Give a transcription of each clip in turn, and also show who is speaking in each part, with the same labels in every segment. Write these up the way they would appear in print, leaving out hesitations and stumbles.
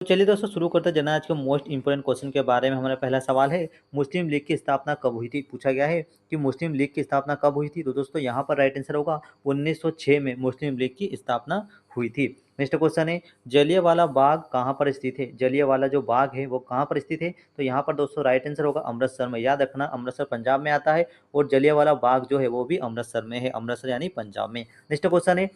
Speaker 1: तो चलिए दोस्तों शुरू करते हैं जना आज के मोस्ट इंपोर्टेंट क्वेश्चन के बारे में। हमारा पहला सवाल है, मुस्लिम लीग की स्थापना कब हुई थी। पूछा गया है कि मुस्लिम लीग की स्थापना कब हुई थी। तो दोस्तों यहाँ पर राइट आंसर होगा 1906 में मुस्लिम लीग की स्थापना हुई थी। नेक्स्ट क्वेश्चन है, जलियांवाला बाग कहाँ पर स्थित है। जलियांवाला जो बाग है वो कहाँ पर स्थित है। तो यहाँ पर दोस्तों राइट आंसर होगा अमृतसर में। याद रखना, अमृतसर पंजाब में आता है और जलियांवाला बाग जो है वो भी अमृतसर में है, अमृतसर यानी पंजाब में। नेक्स्ट क्वेश्चन है,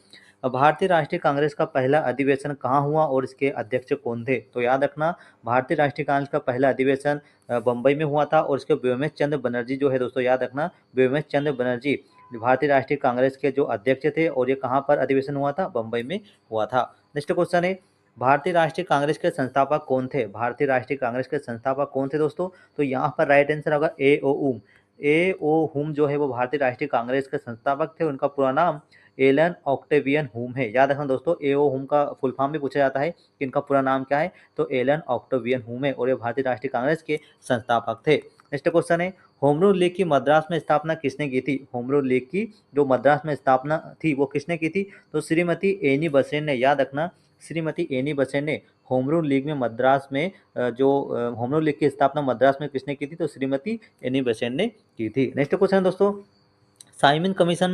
Speaker 1: भारतीय राष्ट्रीय कांग्रेस का पहला अधिवेशन कहाँ हुआ और इसके अध्यक्ष कौन थे। तो याद रखना, भारतीय राष्ट्रीय कांग्रेस का पहला अधिवेशन बम्बई में हुआ था और इसके व्योमेश चंद्र बनर्जी जो है दोस्तों, याद रखना व्योमेश चंद्र बनर्जी भारतीय राष्ट्रीय कांग्रेस के जो अध्यक्ष थे और ये कहाँ पर अधिवेशन हुआ था, बम्बई में हुआ था। नेक्स्ट क्वेश्चन है, भारतीय राष्ट्रीय कांग्रेस के संस्थापक कौन थे। भारतीय राष्ट्रीय कांग्रेस के संस्थापक कौन थे दोस्तों। तो यहाँ पर राइट आंसर होगा ए ओ हुम जो है वो भारतीय राष्ट्रीय कांग्रेस के संस्थापक थे। उनका पूरा नाम एलन ऑक्टेवियन हुम है। याद रखना दोस्तों, ए.ओ. हुम का फुल फॉर्म भी पूछा जाता है कि इनका पूरा नाम क्या है। तो एलन ऑक्टेवियन हुम है और ये भारतीय राष्ट्रीय कांग्रेस के संस्थापक थे। नेक्स्ट क्वेश्चन है, होम रूल लीग की मद्रास में स्थापना किसने की थी। होम रूल लीग की जो मद्रास में स्थापना थी वो किसने की थी। तो श्रीमती एनी बेसेंट ने। याद रखना, श्रीमती एनी बेसेंट ने होम रूल लीग में मद्रास में होम रूल लीग की स्थापना मद्रास में किसने की थी। तो श्रीमती एनी बेसेंट ने की थी। नेक्स्ट क्वेश्चन है दोस्तों, साइमन कमीशन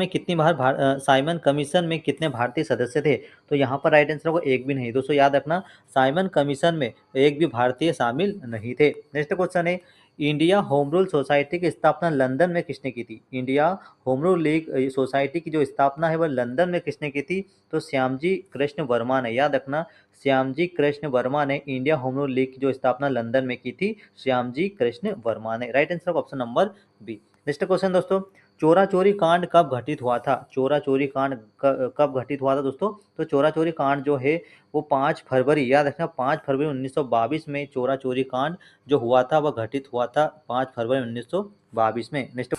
Speaker 1: में कितने भारतीय सदस्य थे। तो यहाँ पर राइट आंसर होगा एक भी नहीं। दोस्तों याद रखना, साइमन कमीशन में एक भी भारतीय शामिल नहीं थे। नेक्स्ट क्वेश्चन है, इंडिया होम रूल सोसाइटी की स्थापना लंदन में किसने की थी। India home rule league society की जो स्थापना है वह लंदन में किसने की थी। तो श्यामजी कृष्ण वर्मा ने। याद रखना, श्यामजी कृष्ण वर्मा ने इंडिया होम रूल लीग की जो स्थापना लंदन में की थी, श्यामजी कृष्ण वर्मा ने। Right answer option number B. Next question दोस्तों, चोरा चोरी कांड कब घटित हुआ था। चोरा चोरी कांड कब घटित हुआ था दोस्तों। तो चोरा चोरी कांड जो है वो 5 फरवरी, याद रखना 5 फरवरी 1922 में चोरा चोरी कांड जो हुआ था वह घटित हुआ था 5 फरवरी 1922 में। नेक्स्ट,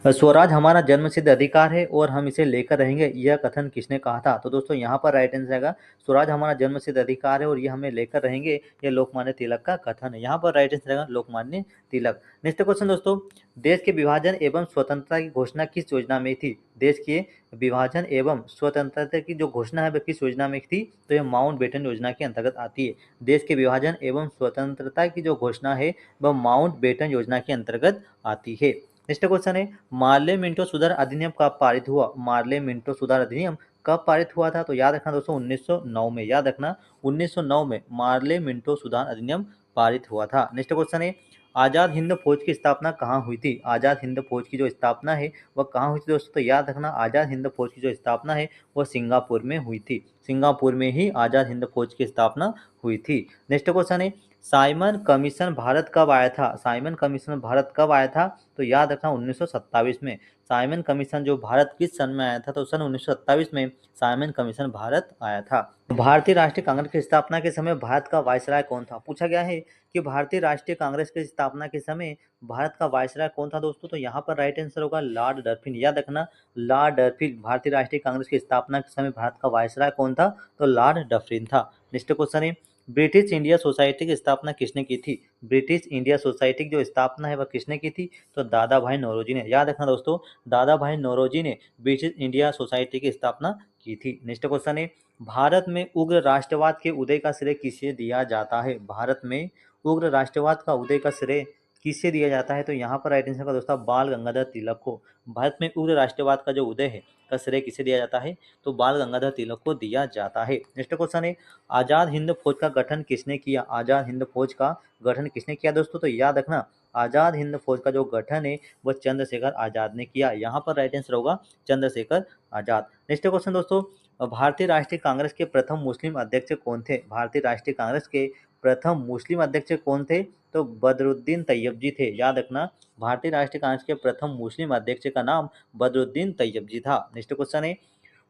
Speaker 1: स्वराज हमारा जन्मसिद्ध अधिकार है और हम इसे लेकर रहेंगे, यह कथन किसने कहा था। तो दोस्तों यहाँ पर राइट आंसर आएगा, स्वराज हमारा जन्मसिद्ध अधिकार है और ये हमें लेकर रहेंगे, यह लोकमान्य तिलक का कथन है। यहाँ पर राइट आंसर आएगा लोकमान्य तिलक। नेक्स्ट क्वेश्चन दोस्तों, देश के विभाजन एवं स्वतंत्रता की घोषणा किस योजना में थी। देश के विभाजन एवं स्वतंत्रता की जो घोषणा है वह किस योजना में थी। तो यह माउंटबेटन योजना के अंतर्गत आती है। देश के विभाजन एवं स्वतंत्रता की जो घोषणा है वह माउंटबेटन योजना के अंतर्गत आती है। नेक्स्ट क्वेश्चन है, मार्ले मिंटो सुधार अधिनियम कब पारित हुआ। मार्ले मिंटो सुधार अधिनियम कब पारित हुआ था। तो याद रखना दोस्तों 1909 में। याद रखना 1909 में मार्ले मिंटो सुधार अधिनियम पारित हुआ था। नेक्स्ट क्वेश्चन है, आज़ाद हिंद फौज की स्थापना कहाँ हुई थी। आज़ाद हिंद फौज की जो स्थापना है वह कहाँ हुई थी दोस्तों। तो याद रखना, आज़ाद हिंद फौज की जो स्थापना है वह सिंगापुर में हुई थी। सिंगापुर में ही आज़ाद हिंद फौज की स्थापना हुई थी। नेक्स्ट क्वेश्चन है, साइमन कमीशन भारत कब आया था। साइमन कमीशन भारत कब आया था। तो याद रखना 1927 में। साइमन कमीशन जो भारत किस सन में आया था। तो सन 1927 में साइमन कमीशन भारत आया था। भारतीय राष्ट्रीय कांग्रेस की स्थापना के समय भारत का वायसराय कौन था। पूछा गया है कि भारतीय राष्ट्रीय कांग्रेस की स्थापना के समय भारत का वायसराय कौन था दोस्तों। तो यहाँ पर राइट आंसर होगा लॉर्ड डर्फिन। याद रखना, लॉर्ड डर्फिन भारतीय राष्ट्रीय कांग्रेस की स्थापना के समय भारत का वायसराय कौन था। तो लॉर्ड डर्फिन था। नेक्स्ट क्वेश्चन है, ब्रिटिश इंडिया सोसाइटी की स्थापना किसने की थी। ब्रिटिश इंडिया सोसाइटी की जो स्थापना है वह किसने की थी। तो दादा भाई नौरोजी ने। याद रखना दोस्तों, दादा भाई नौरोजी ने ब्रिटिश इंडिया सोसाइटी की स्थापना की थी। नेक्स्ट क्वेश्चन है, भारत में उग्र राष्ट्रवाद के उदय का श्रेय किसे दिया जाता है। भारत में उग्र राष्ट्रवाद का उदय का श्रेय किसे दिया जाता है। तो यहाँ पर राइट आंसर का दोस्तों बाल गंगाधर तिलक को। भारत में उग्र राष्ट्रवाद का जो उदय है का श्रेय किसे दिया जाता है। तो बाल गंगाधर तिलक को दिया जाता है। नेक्स्ट क्वेश्चन है, आजाद हिंद फौज का गठन किसने किया। आजाद हिंद फौज का गठन किसने किया दोस्तों। तो याद रखना, आजाद हिंद फौज का जो गठन है वह चंद्रशेखर आजाद ने किया। यहाँ पर राइट आंसर होगा चंद्रशेखर आजाद। नेक्स्ट क्वेश्चन दोस्तों, भारतीय राष्ट्रीय कांग्रेस के प्रथम मुस्लिम अध्यक्ष कौन थे। भारतीय राष्ट्रीय कांग्रेस के प्रथम मुस्लिम अध्यक्ष कौन थे। तो बदरुद्दीन तैयब जी थे। याद रखना, भारतीय राष्ट्रीय कांग्रेस के प्रथम मुस्लिम अध्यक्ष का नाम बदरुद्दीन तैयब जी था। नेक्स्ट क्वेश्चन है,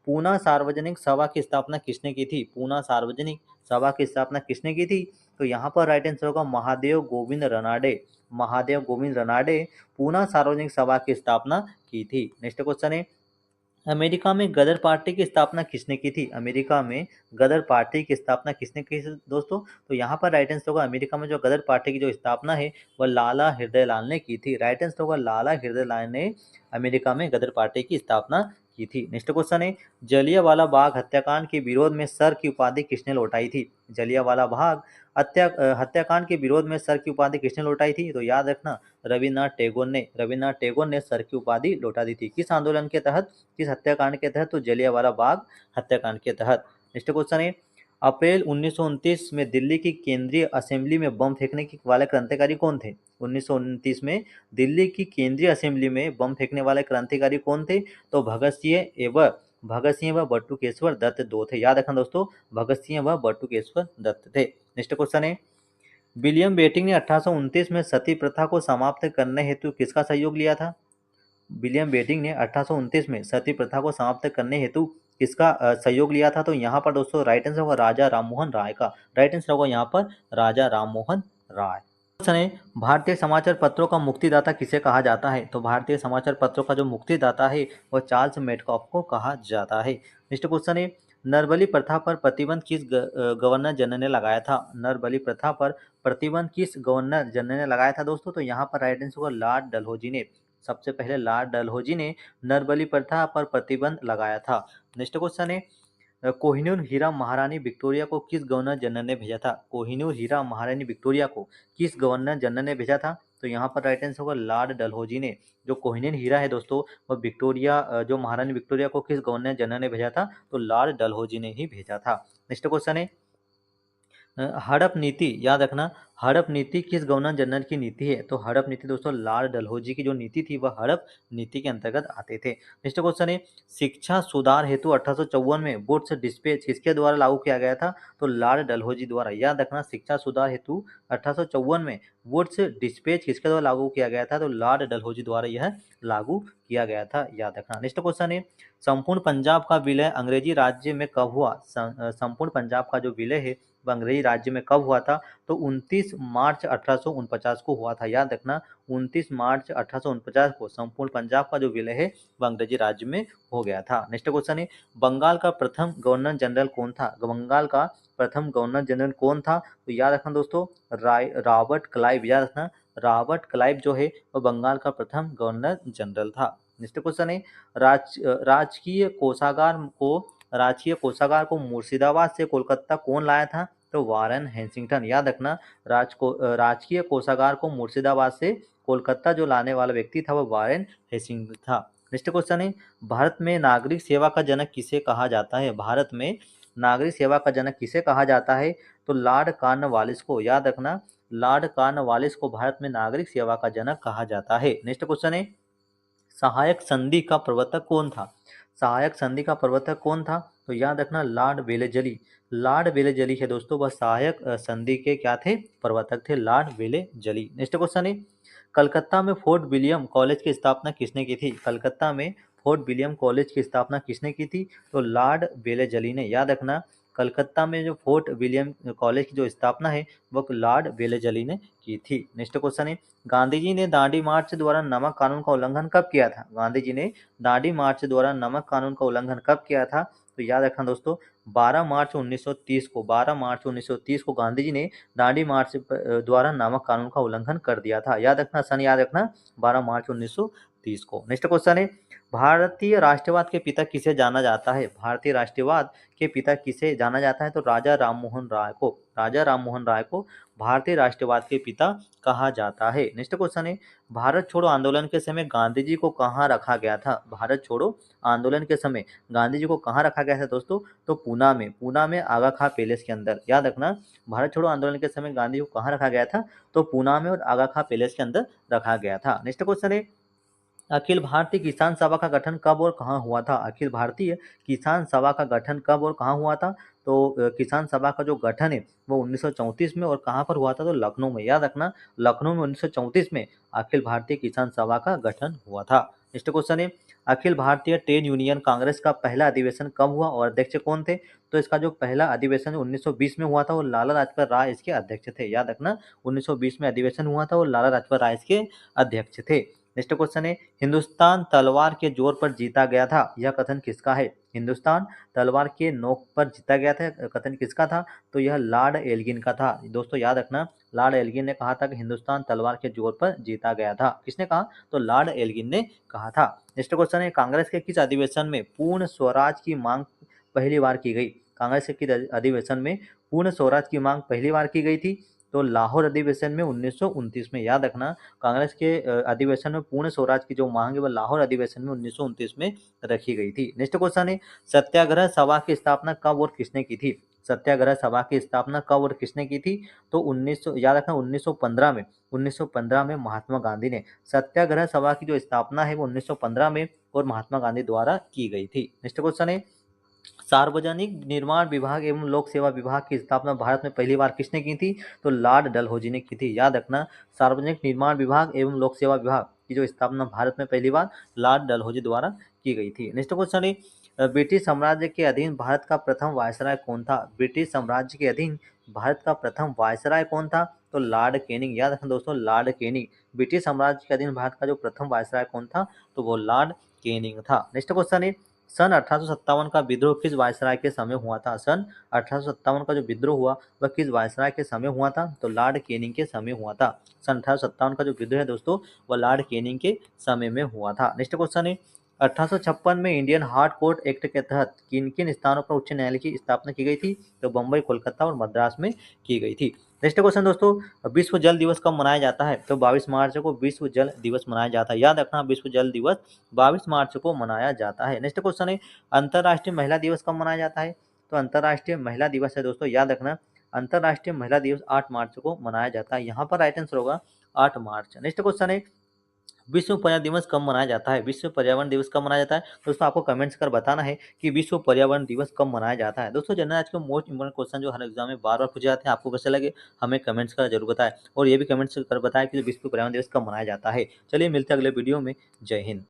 Speaker 1: पूना सार्वजनिक सभा की स्थापना किसने की थी। पूना सार्वजनिक सभा की स्थापना किसने की थी। तो यहाँ पर राइट आंसर होगा महादेव गोविंद रनाडे। महादेव गोविंद रनाडे पूना सार्वजनिक सभा की स्थापना की थी। नेक्स्ट क्वेश्चन है, अमेरिका में गदर पार्टी की स्थापना किसने की थी। अमेरिका में गदर पार्टी की स्थापना किसने की थी दोस्तों। तो यहाँ पर राइट आंसर होगा, अमेरिका में जो गदर पार्टी की जो स्थापना है वह लाला हृदयलाल ने की थी। राइट आंसर होगा लाला हृदयलाल ने अमेरिका में गदर पार्टी की स्थापना की थी। नेक्स्ट क्वेश्चन है, जलियांवाला बाग हत्याकांड के विरोध में सर की उपाधि किसने लौटाई थी। जलियांवाला बाग हत्याकांड के विरोध में सर की उपाधि किसने लौटाई थी? तो याद रखना रविन्द्रनाथ टैगोर ने सर की उपाधि लौटा दी थी। किस आंदोलन के तहत, किस हत्याकांड के तहत? तो जलियांवाला बाग हत्याकांड के तहत। नेक्स्ट क्वेश्चन है, अप्रैल 1929 में दिल्ली की केंद्रीय असेंबली में बम फेंकने वाले क्रांतिकारी कौन थे? 1929 में दिल्ली की केंद्रीय असेंबली में बम फेंकने वाले क्रांतिकारी कौन थे? तो भगत सिंह व बटुकेश्वर दत्त दो थे। याद रखना दोस्तों, भगत सिंह व बटुकेश्वर दत्त थे। नेक्स्ट क्वेश्चन है, विलियम बेटिंग ने 1829 में सती प्रथा को समाप्त करने हेतु किसका सहयोग लिया था? विलियम बेटिंग ने 1829 में सती प्रथा को समाप्त करने हेतु किसका सहयोग लिया था? तो यहाँ पर दोस्तों राइट आंसर होगा राजा राममोहन राय का। राइट आंसर होगा यहाँ पर राजा राममोहन राय। क्वेश्चन है, भारतीय समाचार पत्रों का मुक्तिदाता किसे कहा जाता है? तो भारतीय समाचार पत्रों का जो मुक्तिदाता है वह चार्ल्स मेडकॉफ को कहा जाता है। नेक्स्ट क्वेश्चन है, नरबली प्रथा पर प्रतिबंध किस गवर्नर जनरल ने लगाया था? नरबली प्रथा पर प्रतिबंध किस गवर्नर जनरल ने लगाया था दोस्तों? तो यहाँ पर राइट आंसर होगा लॉर्ड डलहौजी ने। सबसे पहले लॉर्ड डलहौजी ने नरबली प्रथा पर प्रतिबंध लगाया था। नेक्स्ट क्वेश्चन है, कोहिनूर हीरा महारानी विक्टोरिया को किस गवर्नर जनरल ने भेजा था? कोहिनूर हीरा महारानी विक्टोरिया को किस गवर्नर जनरल ने भेजा था? तो यहाँ पर राइट आंसर होगा लॉर्ड डलहौजी ने। जो कोहिनूर हीरा है दोस्तों, वह विक्टोरिया जो महारानी विक्टोरिया को किस गवर्नर जनरल ने भेजा था? तो लॉर्ड डलहौजी ने ही भेजा था। नेक्स्ट क्वेश्चन है, हड़प नीति, याद रखना हड़प नीति किस गवर्नर जनरल की नीति है? तो हड़प नीति दोस्तों लॉर्ड डलहौजी की जो नीति थी वह हड़प नीति के अंतर्गत आते थे। नेक्स्ट क्वेश्चन है, शिक्षा सुधार हेतु 1854 में वुड्स डिस्पैच किसके द्वारा लागू किया गया था? तो लॉर्ड डलहौजी द्वारा। याद रखना शिक्षा सुधार हेतु 1854 में वुड्स डिस्पैच किसके द्वारा लागू किया गया था? तो लॉर्ड डलहौजी द्वारा यह लागू किया गया था। याद रखना। नेक्स्ट क्वेश्चन है, संपूर्ण पंजाब का विलय अंग्रेजी राज्य में कब हुआ? संपूर्ण पंजाब का जो विलय है वह अंग्रेजी राज्य में कब हुआ था? तो 29 मार्च 1849 को हुआ था। याद रखना 29 मार्च 1849 को संपूर्ण पंजाब का जो विलय है वह अंग्रेजी राज्य में हो गया था। नेक्स्ट क्वेश्चन है, बंगाल का प्रथम गवर्नर जनरल कौन था? बंगाल का प्रथम गवर्नर जनरल कौन था? तो याद रखना दोस्तों रॉबर्ट क्लाइव। याद रखना रॉबर्ट क्लाइव जो है वह बंगाल का प्रथम गवर्नर जनरल था। नेक्स्ट क्वेश्चन है, राजकीय कोषागार को मुर्शिदाबाद से कोलकाता कौन लाया था? तो वारेन हेस्टिंग्स। याद रखना राजकीय कोषागार को मुर्शिदाबाद से कोलकाता जो लाने वाला व्यक्ति था वह वारेन हेस्टिंग्स था। नेक्स्ट क्वेश्चन है, भारत में नागरिक सेवा का जनक किसे कहा जाता है? भारत में नागरिक सेवा का जनक किसे कहा जाता है? तो लॉर्ड कॉर्नवालिस को। याद रखना लॉर्ड कॉर्नवालिस को भारत में नागरिक सेवा का जनक कहा जाता है। नेक्स्ट क्वेश्चन है, सहायक संधि का प्रवर्तक कौन था? सहायक संधि का प्रवर्तक कौन था? तो याद रखना लॉर्ड वेलेजली। लॉर्ड वेलेजली है दोस्तों वह सहायक संधि के क्या थे? प्रवर्तक थे, लॉर्ड वेलेजली। नेक्स्ट क्वेश्चन है, कलकत्ता में फोर्ट विलियम कॉलेज की स्थापना किसने की थी? कलकत्ता में फोर्ट विलियम कॉलेज की स्थापना किसने की थी? तो लॉर्ड वेलेजली ने। याद रखना कलकत्ता में जो फोर्ट विलियम कॉलेज की जो स्थापना है वह लॉर्ड वेलेजली ने की थी। नेक्स्ट क्वेश्चन है, गांधी जी ने दांडी मार्च द्वारा नमक कानून का उल्लंघन कब किया था? गांधी जी ने दांडी मार्च द्वारा नमक कानून का उल्लंघन कब किया था? तो याद रखना दोस्तों 12 मार्च 1930 को 12 मार्च 1930 को गांधी जी ने दांडी मार्च द्वारा नमक कानून का उल्लंघन कर दिया था। याद रखना सन याद रखना 12 मार्च 1930 को। नेक्स्ट क्वेश्चन है, भारतीय राष्ट्रवाद के पिता किसे जाना जाता है? भारतीय राष्ट्रवाद के पिता किसे जाना जाता है? तो राजा राममोहन राय को। राजा राममोहन राय को भारतीय राष्ट्रवाद के पिता कहा जाता है। नेक्स्ट क्वेश्चन है, भारत छोड़ो आंदोलन के समय गांधी जी को कहाँ रखा गया था? भारत छोड़ो आंदोलन के समय गांधी जी को कहाँ रखा गया था दोस्तों? तो पूना में आगा खां पैलेस के अंदर। याद रखना भारत छोड़ो आंदोलन के समय गांधी जी को कहाँ रखा गया था? तो पूना में और आगा खां पैलेस के अंदर रखा गया था। नेक्स्ट क्वेश्चन है, अखिल भारतीय किसान सभा का गठन कब और कहाँ हुआ था? अखिल भारतीय किसान सभा का गठन कब और कहाँ हुआ था? तो किसान सभा का जो गठन है वो 1934 में और कहाँ पर हुआ था? तो लखनऊ में। याद रखना लखनऊ में 1934 में अखिल भारतीय किसान सभा का गठन हुआ था। नेक्स्ट क्वेश्चन है, अखिल भारतीय ट्रेड यूनियन कांग्रेस का पहला अधिवेशन कब हुआ और अध्यक्ष कौन थे? तो इसका जो पहला अधिवेशन 1920 में हुआ था वो लाला लाजपत राय इसके अध्यक्ष थे। याद रखना 1920 में अधिवेशन हुआ था और लाला लाजपत राय इसके अध्यक्ष थे। नेक्स्ट क्वेश्चन है, हिंदुस्तान तलवार के जोर पर जीता गया था, यह कथन किसका है? हिंदुस्तान तलवार के नोक पर जीता गया था कथन किसका था? तो यह लॉर्ड एल्गिन का था। दोस्तों याद रखना लॉर्ड एल्गिन ने कहा था कि हिंदुस्तान तलवार के जोर पर जीता गया था। किसने कहा? तो लॉर्ड एल्गिन ने कहा था। नेक्स्ट क्वेश्चन है, कांग्रेस के किस अधिवेशन में पूर्ण स्वराज की मांग पहली बार की गई? कांग्रेस के अधिवेशन में पूर्ण स्वराज की मांग पहली बार की गई थी? तो लाहौर अधिवेशन में 1929 में। याद रखना, कांग्रेस के अधिवेशन में पूर्ण स्वराज की जो मांग है वह लाहौर अधिवेशन में 1929 में रखी गई थी। नेक्स्ट क्वेश्चन है, सत्याग्रह सभा की स्थापना कब और किसने की थी? सत्याग्रह सभा की स्थापना कब और किसने की थी? तो 1900, याद रखना 1915 में। 1915 में महात्मा गांधी ने। सत्याग्रह सभा की जो स्थापना है वो 1915 में और महात्मा गांधी द्वारा की गई थी। नेक्स्ट क्वेश्चन है, सार्वजनिक निर्माण विभाग एवं लोक सेवा विभाग की स्थापना भारत में पहली बार किसने की थी? तो लॉर्ड डलहौजी ने की थी। याद रखना, सार्वजनिक निर्माण विभाग एवं लोक सेवा विभाग की जो स्थापना भारत में पहली बार लॉर्ड डलहौजी द्वारा की गई थी। नेक्स्ट क्वेश्चन है, ब्रिटिश साम्राज्य के अधीन भारत का प्रथम वायसराय कौन था? ब्रिटिश साम्राज्य के अधीन भारत का प्रथम वायसराय कौन था? तो लॉर्ड कैनिंग। याद रखना दोस्तों, लॉर्ड कैनिंग। ब्रिटिश साम्राज्य के अधीन भारत का जो प्रथम वायसराय कौन था? तो वो लॉर्ड कैनिंग था। नेक्स्ट क्वेश्चन है, सन 1857 का विद्रोह किस वायसराय के समय हुआ था? सन 1857 का जो विद्रोह हुआ वह किस वायसराय के समय हुआ था? तो लॉर्ड कैनिंग के समय हुआ था। सन 1857 का जो विद्रोह है दोस्तों वह लॉर्ड कैनिंग के समय में हुआ था। नेक्स्ट क्वेश्चन है, 1856 में इंडियन हार्ट कोर्ट एक्ट के तहत किन किन स्थानों पर उच्च न्यायालय की स्थापना की गई थी? तो बम्बई, कोलकाता और मद्रास में की गई थी। नेक्स्ट क्वेश्चन दोस्तों, विश्व जल दिवस कब मनाया जाता है? तो 22 मार्च को विश्व जल दिवस मनाया जाता है। याद रखना, विश्व जल दिवस 22 मार्च को मनाया जाता है। नेक्स्ट क्वेश्चन है, अंतर्राष्ट्रीय महिला दिवस कब मनाया जाता है? तो अंतर्राष्ट्रीय महिला दिवस है दोस्तों, याद रखना, अंतर्राष्ट्रीय महिला दिवस 8 मार्च को मनाया जाता है। यहाँ पर राइट आंसर होगा 8 मार्च। नेक्स्ट क्वेश्चन है, विश्व पर्यावरण दिवस कब मनाया जाता है? विश्व पर्यावरण दिवस कब मनाया जाता है? दोस्तों आपको कमेंट्स कर बताना है कि विश्व पर्यावरण दिवस कब मनाया जाता है। दोस्तों जनरल आज के मोस्ट इंपोर्टेंट क्वेश्चन जो हर एग्जाम में बार बार पूछे जाते हैं, आपको कैसे लगे हमें कमेंट्स कर जरूर बताएं, और ये भी कमेंट्स कर बताएं कि विश्व पर्यावरण दिवस कब मनाया जाता है। चलिए मिलते हैं अगले वीडियो में। जय हिंद।